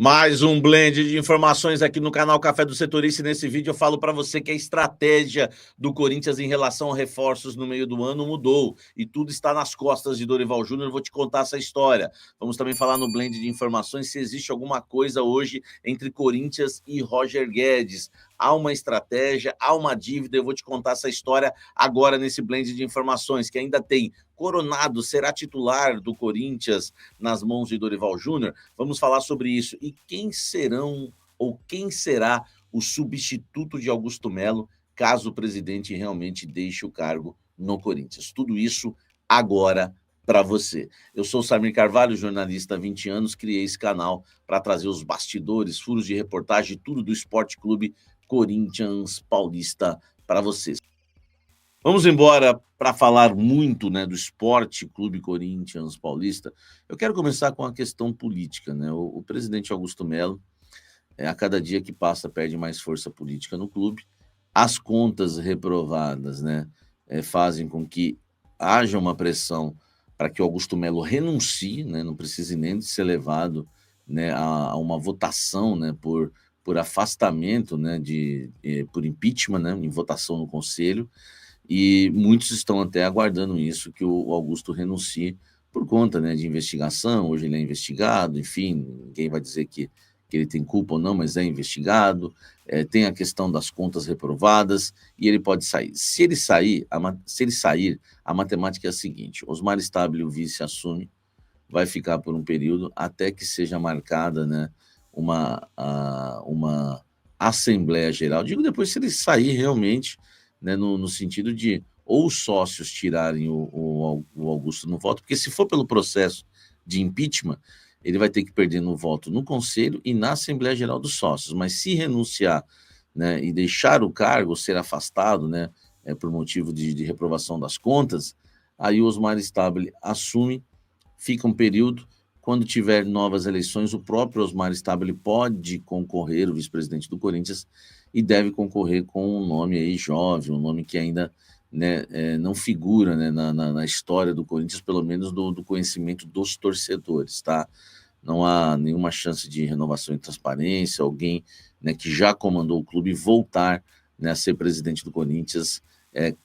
Mais um blend de informações aqui no canal Café do Setorista. E nesse vídeo eu falo para você que a estratégia do Corinthians em relação a reforços no meio do ano mudou e tudo está nas costas de Dorival Júnior. Eu vou te contar essa história. Vamos também falar no blend de informações se existe alguma coisa hoje entre Corinthians e Roger Guedes. Há uma estratégia, há uma dívida. Eu vou te contar essa história agora nesse blend de informações que ainda tem Coronado será titular do Corinthians nas mãos de Dorival Júnior. Vamos falar sobre isso. E quem serão ou quem será o substituto de Augusto Melo caso o presidente realmente deixe o cargo no Corinthians? Tudo isso agora para você. Eu sou o Samir Carvalho, jornalista há 20 anos, criei esse canal para trazer os bastidores, furos de reportagem, tudo do Esporte Clube Corinthians Paulista para vocês. Vamos embora para falar muito, né, do Esporte Clube Corinthians Paulista. Eu quero começar com a questão política, né? O presidente Augusto Melo, a cada dia que passa, perde mais força política no clube. As contas reprovadas, né, fazem com que haja uma pressão para que o Augusto Melo renuncie, né? Não precise nem de ser levado, né, a uma votação, né, por afastamento, né, por impeachment, né, em votação no Conselho. E muitos estão até aguardando isso, que o Augusto renuncie por conta, né, de investigação. Hoje ele é investigado, enfim, ninguém vai dizer que ele tem culpa ou não, mas é investigado. Tem a questão das contas reprovadas e ele pode sair. Se ele sair, a matemática é a seguinte: Osmar Stabile, o vice, assume, vai ficar por um período até que seja marcada, né, uma Assembleia Geral. Digo depois, se ele sair realmente, né, no sentido de ou os sócios tirarem o Augusto no voto, porque se for pelo processo de impeachment, ele vai ter que perder no voto no Conselho e na Assembleia Geral dos Sócios. Mas se renunciar, né, e deixar o cargo, ser afastado, né, por motivo de reprovação das contas, aí o Osmar Stabile assume, fica um período. Quando tiver novas eleições, o próprio Osmar Stabile pode concorrer, o vice-presidente do Corinthians, e deve concorrer com um nome aí jovem, um nome que ainda, né, não figura, né, na história do Corinthians, pelo menos do conhecimento dos torcedores, tá? Não há nenhuma chance de renovação e transparência, alguém, né, que já comandou o clube voltar, né, a ser presidente do Corinthians,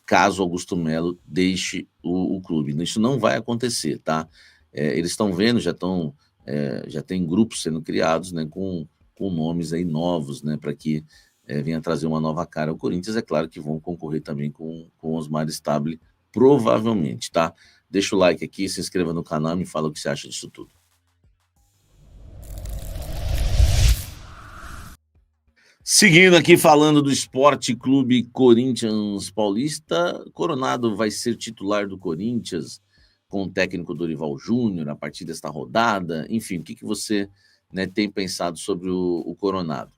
caso Augusto Melo deixe o clube. Isso não vai acontecer, tá? Eles estão vendo, já tem grupos sendo criados, né, com nomes aí novos, né, para que venha trazer uma nova cara ao Corinthians. É claro que vão concorrer também com Osmar Stabile, provavelmente, tá? Deixa o like aqui, se inscreva no canal e me fala o que você acha disso tudo. Seguindo aqui, falando do Esporte Clube Corinthians Paulista, Coronado vai ser titular do Corinthians com o técnico Dorival Júnior a partir desta rodada. Enfim, o que você, né, tem pensado sobre o Coronado?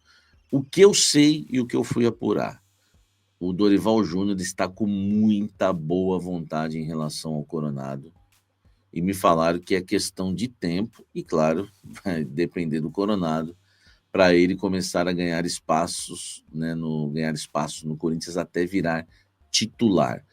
O que eu sei e o que eu fui apurar: o Dorival Júnior está com muita boa vontade em relação ao Coronado e me falaram que é questão de tempo e, claro, vai depender do Coronado para ele começar a ganhar espaços, né, ganhar espaço no Corinthians até virar titular.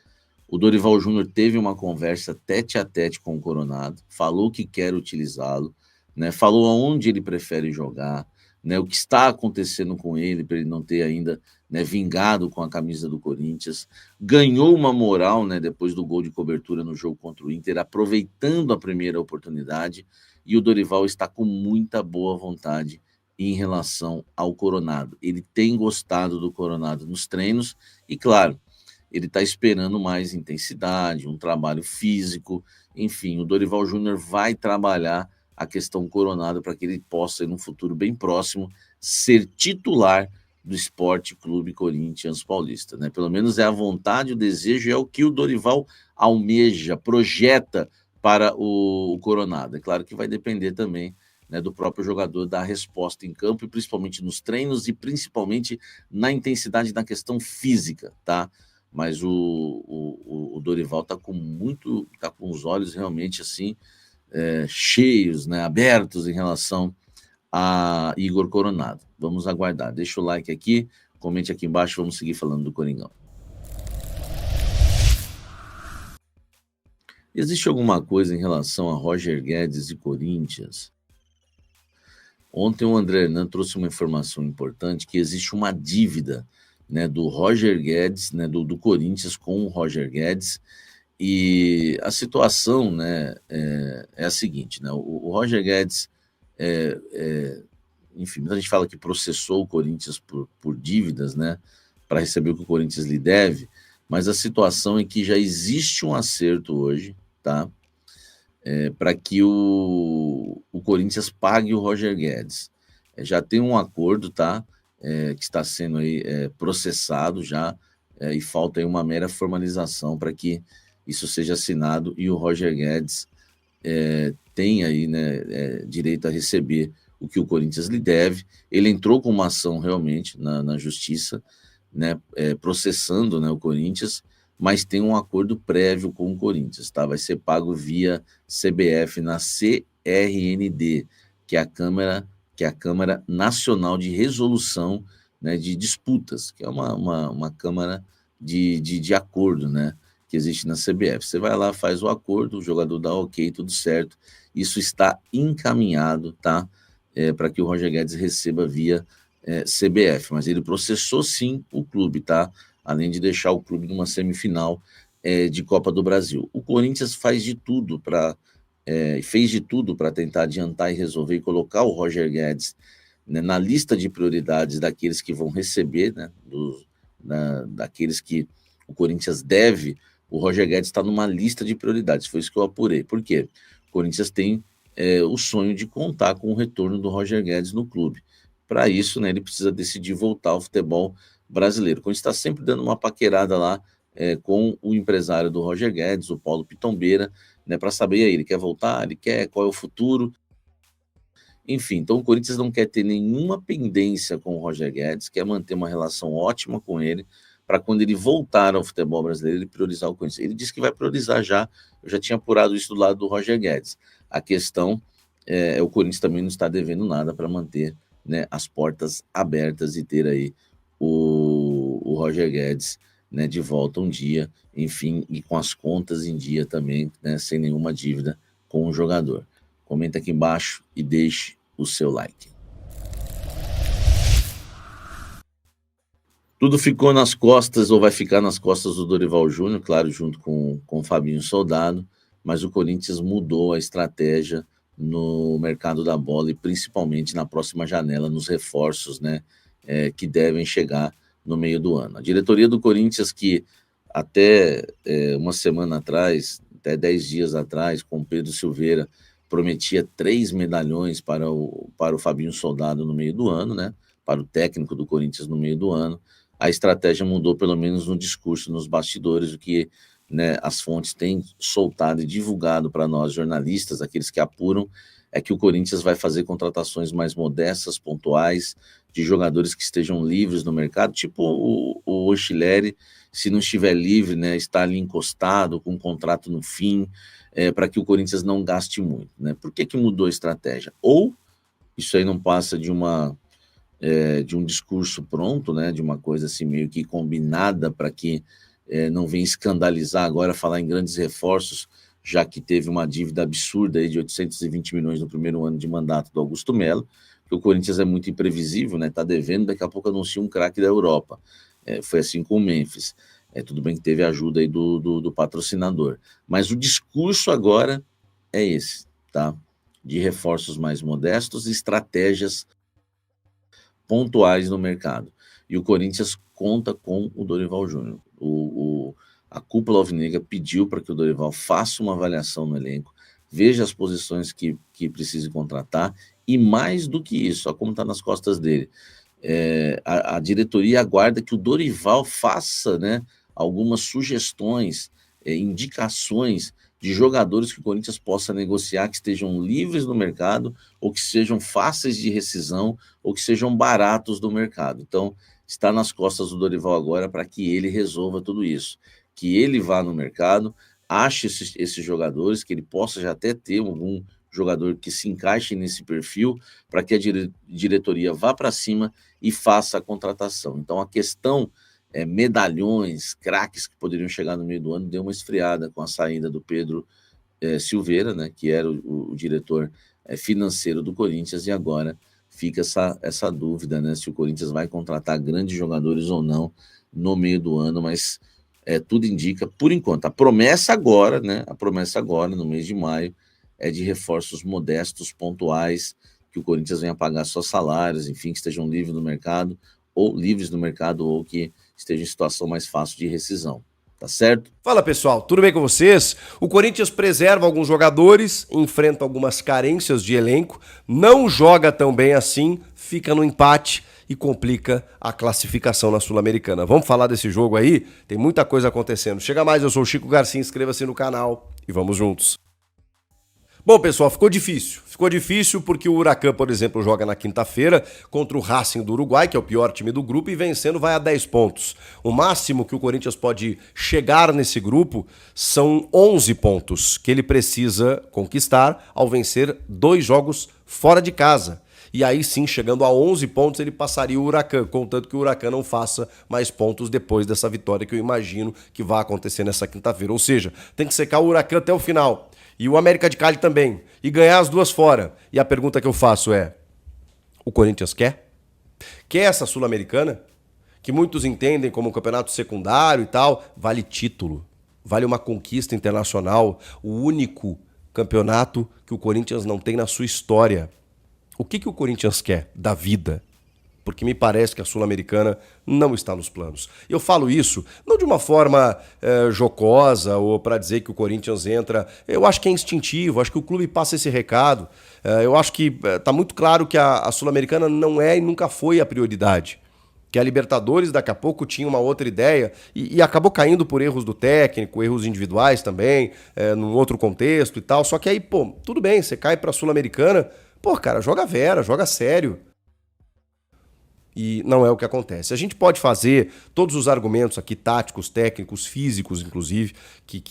O Dorival Júnior teve uma conversa tete a tete com o Coronado, falou que quer utilizá-lo, né, falou aonde ele prefere jogar, né, o que está acontecendo com ele para ele não ter ainda, né, vingado com a camisa do Corinthians. Ganhou uma moral, né, depois do gol de cobertura no jogo contra o Inter, aproveitando a primeira oportunidade, e o Dorival está com muita boa vontade em relação ao Coronado. Ele tem gostado do Coronado nos treinos e, claro, ele está esperando mais intensidade, um trabalho físico. Enfim, o Dorival Júnior vai trabalhar a questão Coronado para que ele possa, em um futuro bem próximo, ser titular do Esporte Clube Corinthians Paulista, né? Pelo menos é a vontade, o desejo, é o que o Dorival almeja, projeta para o Coronado. É claro que vai depender também, né, do próprio jogador dar resposta em campo, e principalmente nos treinos e principalmente na intensidade na questão física, tá? Mas o Dorival tá com os olhos realmente assim, cheios, né, abertos em relação a Igor Coronado. Vamos aguardar. Deixa o like aqui, comente aqui embaixo, vamos seguir falando do Coringão. Existe alguma coisa em relação a Roger Guedes e Corinthians? Ontem o André Hernan trouxe uma informação importante, que existe uma dívida, né, do Roger Guedes, né, do Corinthians com o Roger Guedes, e a situação, né, é a seguinte, né, o Roger Guedes, enfim, muita gente fala que processou o Corinthians por dívidas, né, para receber o que o Corinthians lhe deve, mas a situação é que já existe um acerto hoje, tá, para que o Corinthians pague o Roger Guedes. Já tem um acordo, tá, que está sendo aí processado já, e falta aí uma mera formalização para que isso seja assinado e o Roger Guedes tem aí, né, direito a receber o que o Corinthians lhe deve. Ele entrou com uma ação realmente na justiça, né, processando, né, o Corinthians, mas tem um acordo prévio com o Corinthians, tá? Vai ser pago via CBF na CRND, que é a Câmara Nacional de Resolução, né, de Disputas, que é uma câmara de acordo, né, que existe na CBF. Você vai lá, faz o acordo, o jogador dá ok, tudo certo. Isso está encaminhado, tá? Para que o Roger Guedes receba via CBF, mas ele processou sim o clube, tá? Além de deixar o clube numa semifinal de Copa do Brasil. O Corinthians fez de tudo para tentar adiantar e resolver e colocar o Roger Guedes, né, na lista de prioridades daqueles que vão receber, né, daqueles que o Corinthians deve. O Roger Guedes está numa lista de prioridades, foi isso que eu apurei. Por quê? O Corinthians tem o sonho de contar com o retorno do Roger Guedes no clube. Para isso, né, ele precisa decidir voltar ao futebol brasileiro. O Corinthians está sempre dando uma paquerada lá com o empresário do Roger Guedes, o Paulo Pitombeira, né, para saber aí, ele quer voltar, ele quer, qual é o futuro. Enfim, então o Corinthians não quer ter nenhuma pendência com o Roger Guedes, quer manter uma relação ótima com ele, para quando ele voltar ao futebol brasileiro, ele priorizar o Corinthians. Ele disse que vai priorizar já, eu já tinha apurado isso do lado do Roger Guedes. A questão o Corinthians também não está devendo nada para manter, né, as portas abertas e ter aí o Roger Guedes, né, de volta um dia, enfim, e com as contas em dia também, né, sem nenhuma dívida com o jogador. Comenta aqui embaixo e deixe o seu like. Tudo ficou nas costas, ou vai ficar nas costas do Dorival Júnior, claro, junto com o Fabinho Soldado, mas o Corinthians mudou a estratégia no mercado da bola e principalmente na próxima janela, nos reforços, né, que devem chegar no meio do ano. A diretoria do Corinthians, que até uma semana atrás, até 10 dias atrás, com Pedro Silveira, prometia 3 medalhões para o Fabinho Soldado no meio do ano, né, para o técnico do Corinthians no meio do ano. A estratégia mudou, pelo menos no discurso, nos bastidores, o que, né, as fontes têm soltado e divulgado para nós, jornalistas, aqueles que apuram, é que o Corinthians vai fazer contratações mais modestas, pontuais, de jogadores que estejam livres no mercado, tipo o Oxilere, se não estiver livre, né, está ali encostado, com um contrato no fim, para que o Corinthians não gaste muito. Né? Por que mudou a estratégia? Ou isso aí não passa de um discurso pronto, né, de uma coisa assim meio que combinada para que não venha escandalizar agora, falar em grandes reforços, já que teve uma dívida absurda aí de 820 milhões no primeiro ano de mandato do Augusto Melo, que o Corinthians é muito imprevisível, né, está devendo, daqui a pouco anuncia um craque da Europa. Foi assim com o Memphis. Tudo bem que teve ajuda aí do patrocinador, mas o discurso agora é esse, tá? De reforços mais modestos e estratégias pontuais no mercado. E o Corinthians conta com o Dorival Júnior. A cúpula alvinegra pediu para que o Dorival faça uma avaliação no elenco, veja as posições que precise contratar, e mais do que isso, como está nas costas dele, a diretoria aguarda que o Dorival faça, né, algumas sugestões, indicações de jogadores que o Corinthians possa negociar, que estejam livres no mercado, ou que sejam fáceis de rescisão, ou que sejam baratos do mercado. Então, está nas costas do Dorival agora para que ele resolva tudo isso. Que ele vá no mercado, ache esses jogadores, que ele possa já até ter algum jogador que se encaixe nesse perfil, para que a diretoria vá para cima e faça a contratação. Então, a questão medalhões, craques que poderiam chegar no meio do ano, deu uma esfriada com a saída do Pedro Silveira, né, que era o diretor financeiro do Corinthians, e agora fica essa dúvida, né? Se o Corinthians vai contratar grandes jogadores ou não no meio do ano, mas tudo indica, por enquanto, a promessa agora, né? A promessa agora, no mês de maio, é de reforços modestos, pontuais, que o Corinthians venha pagar seus salários, enfim, que estejam livres no mercado, ou que estejam em situação mais fácil de rescisão. Tá certo? Fala pessoal, tudo bem com vocês? O Corinthians preserva alguns jogadores, enfrenta algumas carências de elenco, não joga tão bem assim, fica no empate e complica a classificação na Sul-Americana. Vamos falar desse jogo aí? Tem muita coisa acontecendo. Chega mais, eu sou o Chico Garcia, inscreva-se no canal e vamos juntos. Bom, pessoal, ficou difícil. Ficou difícil porque o Huracan, por exemplo, joga na quinta-feira contra o Racing do Uruguai, que é o pior time do grupo, e vencendo vai a 10 pontos. O máximo que o Corinthians pode chegar nesse grupo são 11 pontos que ele precisa conquistar ao vencer 2 jogos fora de casa. E aí sim, chegando a 11 pontos, ele passaria o Huracan, contanto que o Huracan não faça mais pontos depois dessa vitória que eu imagino que vai acontecer nessa quinta-feira. Ou seja, tem que secar o Huracan até o final. E o América de Cali também. E ganhar as duas fora. E a pergunta que eu faço é: o Corinthians quer? Quer essa Sul-Americana? Que muitos entendem como um campeonato secundário e tal. Vale título. Vale uma conquista internacional. O único campeonato que o Corinthians não tem na sua história. O que o Corinthians quer da vida? Porque me parece que a Sul-Americana não está nos planos. Eu falo isso não de uma forma jocosa ou para dizer que o Corinthians entra. Eu acho que é instintivo, acho que o clube passa esse recado. Eu acho que está muito claro que a Sul-Americana não é e nunca foi a prioridade. Que a Libertadores daqui a pouco tinha uma outra ideia e acabou caindo por erros do técnico, erros individuais também, num outro contexto e tal. Só que aí, pô, tudo bem, você cai para a Sul-Americana, pô, cara, joga vera, joga sério. E não é o que acontece. A gente pode fazer todos os argumentos aqui, táticos, técnicos, físicos, inclusive, que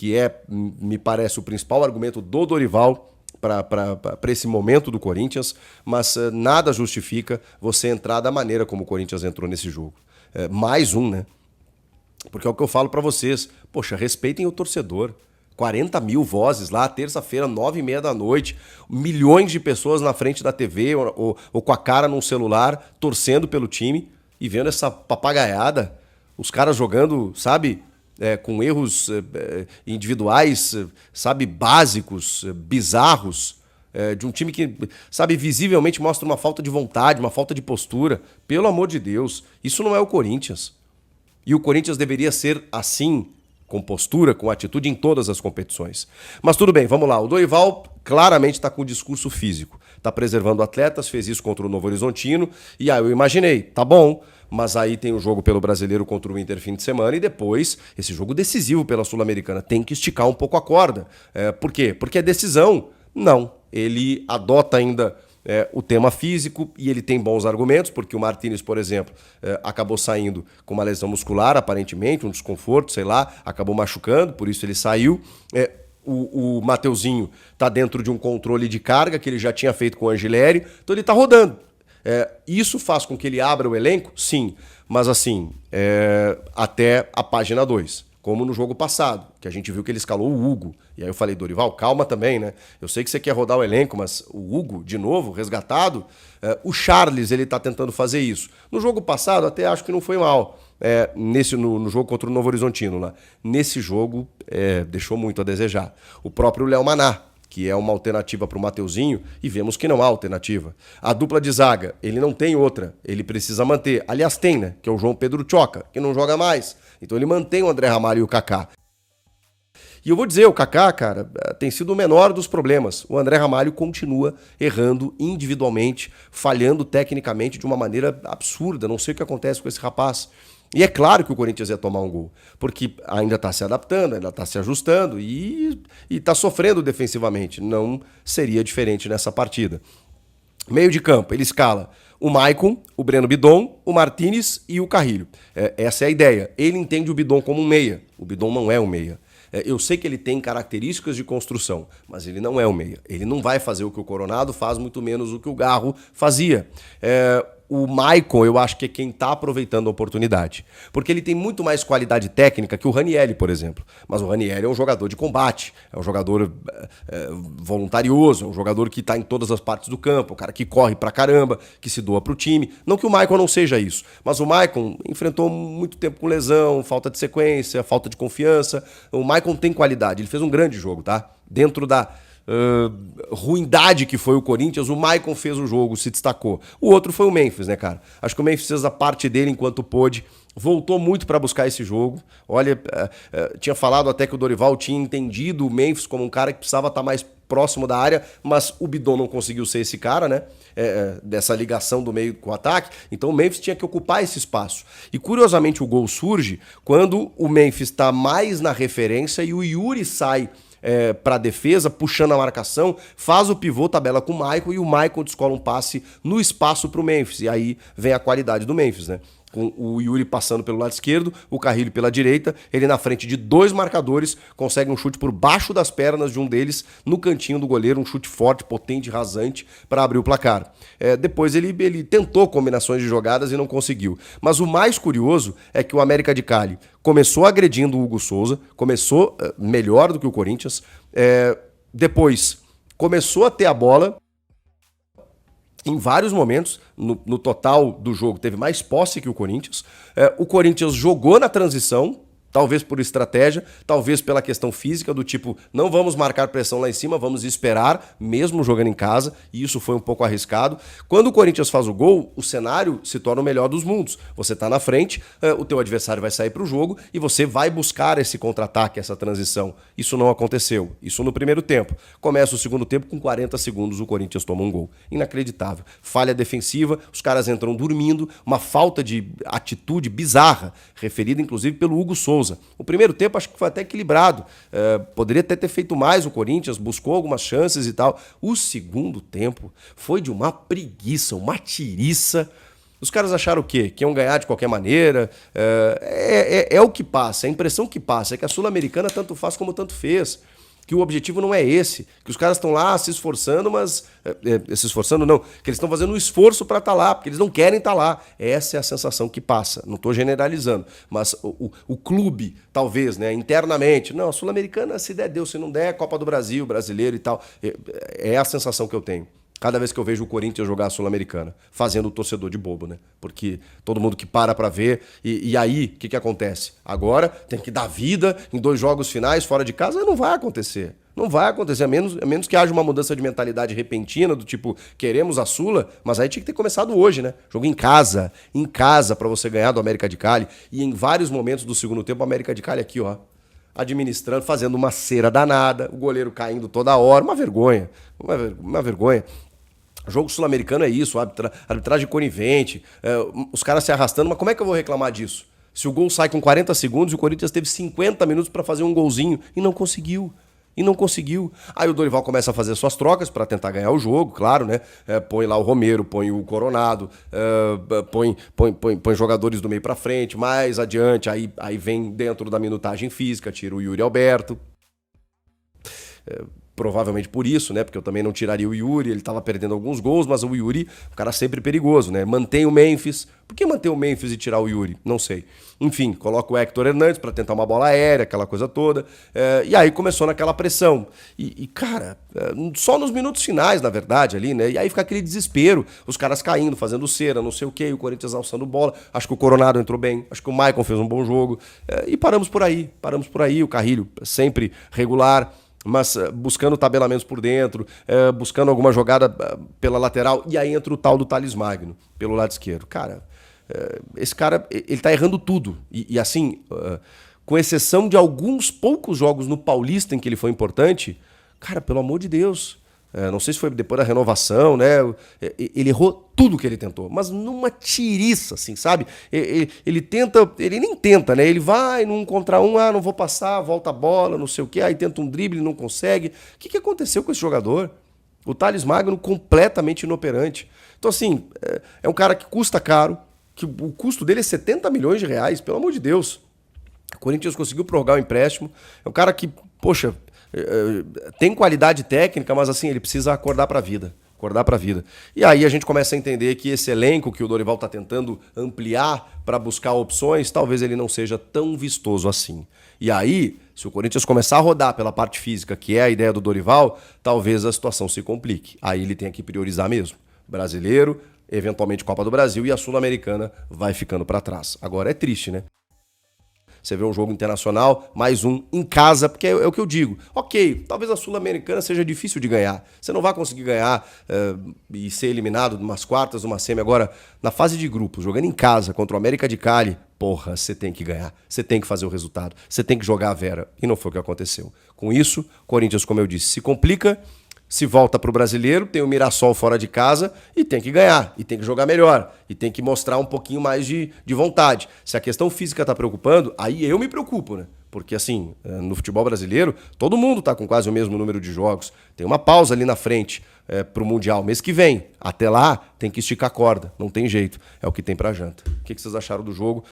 me parece, o principal argumento do Dorival para esse momento do Corinthians, mas nada justifica você entrar da maneira como o Corinthians entrou nesse jogo. Mais um, né? Porque é o que eu falo para vocês. Poxa, respeitem o torcedor. 40 mil vozes lá, terça-feira, 9h30 da noite, milhões de pessoas na frente da TV ou com a cara num celular, torcendo pelo time e vendo essa papagaiada, os caras jogando, sabe, com erros individuais, sabe, básicos, bizarros, de um time que, sabe, visivelmente mostra uma falta de vontade, uma falta de postura. Pelo amor de Deus, isso não é o Corinthians. E o Corinthians deveria ser assim, com postura, com atitude em todas as competições. Mas tudo bem, vamos lá. O Dorival claramente está com o discurso físico. Está preservando atletas, fez isso contra o Novo Horizontino. E aí eu imaginei, tá bom, mas aí tem o jogo pelo Brasileiro contra o Inter fim de semana e depois esse jogo decisivo pela Sul-Americana. Tem que esticar um pouco a corda. Por quê? Porque é decisão. Não. Ele adota ainda o tema físico e ele tem bons argumentos, porque o Martínez, por exemplo, acabou saindo com uma lesão muscular, aparentemente, um desconforto, sei lá, acabou machucando, por isso ele saiu. O Mateuzinho está dentro de um controle de carga que ele já tinha feito com o Angileri, então ele está rodando. Isso faz com que ele abra o elenco? Sim, mas assim, até a página 2. Como no jogo passado, que a gente viu que ele escalou o Hugo. E aí eu falei, Dorival, calma também, né? Eu sei que você quer rodar o elenco, mas o Hugo, de novo, resgatado, o Charles, ele tá tentando fazer isso. No jogo passado, até acho que não foi mal. No jogo contra o Novo Horizontino lá. Nesse jogo, deixou muito a desejar. O próprio Léo Maná, que é uma alternativa para o Mateuzinho, e vemos que não há alternativa. A dupla de zaga, ele não tem outra, ele precisa manter. Aliás, tem, né? Que é o João Pedro Choca, que não joga mais. Então ele mantém o André Ramalho e o Kaká. E eu vou dizer, o Kaká, cara, tem sido o menor dos problemas. O André Ramalho continua errando individualmente, falhando tecnicamente de uma maneira absurda. Não sei o que acontece com esse rapaz. E é claro que o Corinthians ia tomar um gol, porque ainda está se adaptando, ainda está se ajustando e está sofrendo defensivamente. Não seria diferente nessa partida. Meio de campo, ele escala o Maicon, o Breno Bidon, o Martínez e o Carrilho. Essa é a ideia. Ele entende o Bidon como um meia. O Bidon não é um meia. Eu sei que ele tem características de construção, mas ele não é um meia. Ele não vai fazer o que o Coronado faz, muito menos o que o Garro fazia. o Maicon, eu acho que é quem está aproveitando a oportunidade. Porque ele tem muito mais qualidade técnica que o Ranieri, por exemplo. Mas o Ranieri é um jogador de combate, é um jogador voluntarioso, é um jogador que está em todas as partes do campo, um cara que corre pra caramba, que se doa pro time. Não que o Maicon não seja isso, mas o Maicon enfrentou muito tempo com lesão, falta de sequência, falta de confiança. O Maicon tem qualidade, ele fez um grande jogo, tá? Dentro da ruindade que foi o Corinthians, o Maicon fez o jogo, se destacou. O outro foi o Memphis, né, cara? Acho que o Memphis fez a parte dele enquanto pôde, voltou muito para buscar esse jogo. Olha, tinha falado até que o Dorival tinha entendido o Memphis como um cara que precisava estar mais próximo da área, mas o Bidon não conseguiu ser esse cara, né? Dessa ligação do meio com o ataque. Então o Memphis tinha que ocupar esse espaço. E curiosamente o gol surge quando o Memphis está mais na referência e o Yuri sai para a defesa, puxando a marcação, faz o pivô, tabela com o Maicon e o Maicon descola um passe no espaço para o Memphis. E aí vem a qualidade do Memphis, né? Com o Yuri passando pelo lado esquerdo, o Carrilho pela direita, ele na frente de dois marcadores, consegue um chute por baixo das pernas de um deles, no cantinho do goleiro, um chute forte, potente, rasante, para abrir o placar. Depois ele tentou combinações de jogadas e não conseguiu. Mas o mais curioso é que o América de Cali começou agredindo o Hugo Souza, começou melhor do que o Corinthians, depois começou a ter a bola. Em vários momentos, no total do jogo, teve mais posse que o Corinthians. O Corinthians jogou na transição, talvez por estratégia, talvez pela questão física, do tipo, não vamos marcar pressão lá em cima, vamos esperar, mesmo jogando em casa, e isso foi um pouco arriscado. Quando o Corinthians faz o gol, o cenário se torna o melhor dos mundos. Você está na frente, o teu adversário vai sair para o jogo e você vai buscar esse contra-ataque, essa transição. Isso não aconteceu. Isso no primeiro tempo. Começa o segundo tempo, com 40 segundos o Corinthians toma um gol. Inacreditável. Falha defensiva, os caras entram dormindo, uma falta de atitude bizarra, referida inclusive pelo Hugo Souza. O primeiro tempo acho que foi até equilibrado. Poderia até ter feito mais o Corinthians, buscou algumas chances e tal. O segundo tempo foi de uma preguiça, uma tiriça. Os caras acharam o quê? Que iam ganhar de qualquer maneira. É o que passa, é a impressão que passa. É que a Sul-Americana tanto faz como tanto fez. Que o objetivo não é esse, que os caras estão lá se esforçando, mas... se esforçando não, que eles estão fazendo um esforço para estar lá, porque eles não querem estar lá. Essa é a sensação que passa, não estou generalizando, mas o clube, talvez, né, internamente, não, a Sul-Americana, se der, deu, se não der, Copa do Brasil, brasileiro e tal, é a sensação que eu tenho. Cada vez que eu vejo o Corinthians jogar a Sul-Americana, fazendo o torcedor de bobo, né? Porque todo mundo que para ver, e aí, o que acontece? Agora tem que dar vida em 2 jogos finais fora de casa, não vai acontecer. Não vai acontecer, a menos que haja uma mudança de mentalidade repentina, do tipo, queremos a Sula, mas aí tinha que ter começado hoje, né? Jogo em casa para você ganhar do América de Cali, e em vários momentos do segundo tempo, o América de Cali aqui, ó, administrando, fazendo uma cera danada, o goleiro caindo toda hora, uma vergonha, uma vergonha. Jogo sul-americano é isso, arbitragem conivente, os caras se arrastando, mas como é que eu vou reclamar disso? Se o gol sai com 40 segundos e o Corinthians teve 50 minutos para fazer um golzinho e não conseguiu. Aí o Dorival começa a fazer suas trocas para tentar ganhar o jogo, claro, né? Põe lá o Romero, põe o Coronado, põe jogadores do meio para frente, mais adiante, aí vem dentro da minutagem física, tira o Yuri Alberto. Provavelmente por isso, né? Porque eu também não tiraria o Yuri, ele estava perdendo alguns gols, mas o Yuri, um cara sempre perigoso, né? Mantém o Memphis. Por que manter o Memphis e tirar o Yuri? Não sei. Enfim, coloca o Héctor Hernandes para tentar uma bola aérea, aquela coisa toda. E aí começou naquela pressão. Cara, só nos minutos finais, na verdade, ali, né? E aí fica aquele desespero. Os caras caindo, fazendo cera, não sei o quê, o Corinthians alçando bola. Acho que o Coronado entrou bem, acho que o Maicon fez um bom jogo. E paramos por aí. O Carrilho sempre regular, mas buscando tabelamentos por dentro, buscando alguma jogada pela lateral, e aí entra o tal do Thales Magno, pelo lado esquerdo. Cara, esse cara, ele tá errando tudo. E assim, com exceção de alguns poucos jogos no Paulista em que ele foi importante, cara, pelo amor de Deus, não sei se foi depois da renovação, né? Ele errou tudo que ele tentou, mas numa tiriça, assim, sabe? Ele tenta, ele nem tenta, né? Ele vai num contra um, não vou passar, volta a bola, não sei o quê, aí tenta um drible, não consegue. O que aconteceu com esse jogador? O Thales Magno completamente inoperante. Então, assim, é um cara que custa caro, que o custo dele é 70 milhões de reais, pelo amor de Deus. O Corinthians conseguiu prorrogar o empréstimo. É um cara que, poxa, tem qualidade técnica, mas assim, ele precisa acordar para a vida. acordar pra vida. E aí a gente começa a entender que esse elenco que o Dorival tá tentando ampliar para buscar opções, talvez ele não seja tão vistoso assim. E aí, se o Corinthians começar a rodar pela parte física, que é a ideia do Dorival, talvez a situação se complique. Aí ele tem que priorizar mesmo. Brasileiro, eventualmente Copa do Brasil, e a Sul-Americana vai ficando para trás. Agora é triste, né? Você vê um jogo internacional, mais um em casa, porque é o que eu digo. Ok, talvez a Sul-Americana seja difícil de ganhar. Você não vai conseguir ganhar e ser eliminado de umas quartas, uma semi. Agora, na fase de grupos, jogando em casa contra o América de Cali, porra, você tem que ganhar. Você tem que fazer o resultado. Você tem que jogar a Vera. E não foi o que aconteceu. Com isso, Corinthians, como eu disse, se complica. Se volta para o Brasileiro, tem o Mirassol fora de casa e tem que ganhar, e tem que jogar melhor, e tem que mostrar um pouquinho mais de vontade. Se a questão física está preocupando, aí eu me preocupo, né? Porque assim, no futebol brasileiro, todo mundo está com quase o mesmo número de jogos. Tem uma pausa ali na frente para o Mundial mês que vem. Até lá, tem que esticar a corda, não tem jeito. É o que tem para janta. O que vocês acharam do jogo?